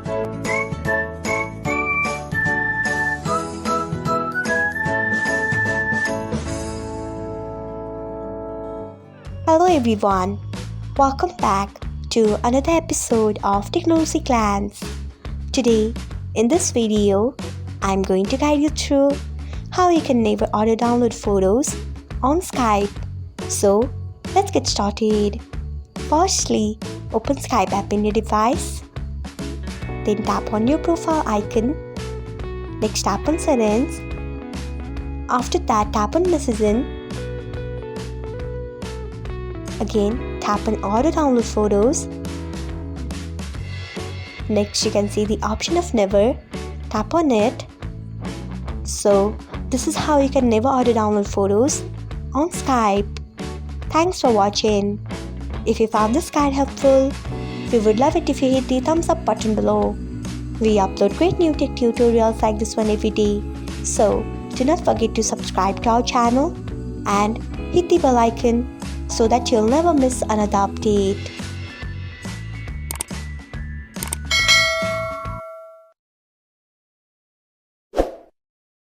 Hello everyone, welcome back to another episode of Technologyglance. Today, in this video, I'm going to guide you through how you can never auto-download photos on Skype. So, let's get started. Firstly, open Skype app in your device. Then tap on your profile icon. Next, tap on settings. After that, tap on messaging. Again, tap on auto download photos. Next, you can see the option of never. Tap on it. So, this is how you can never auto download photos on Skype. Thanks for watching. If you found this guide helpful, we would love it if you hit the thumbs up button below. We upload great new tech tutorials like this one every day. So, do not forget to subscribe to our channel and hit the bell icon so that you'll never miss another update.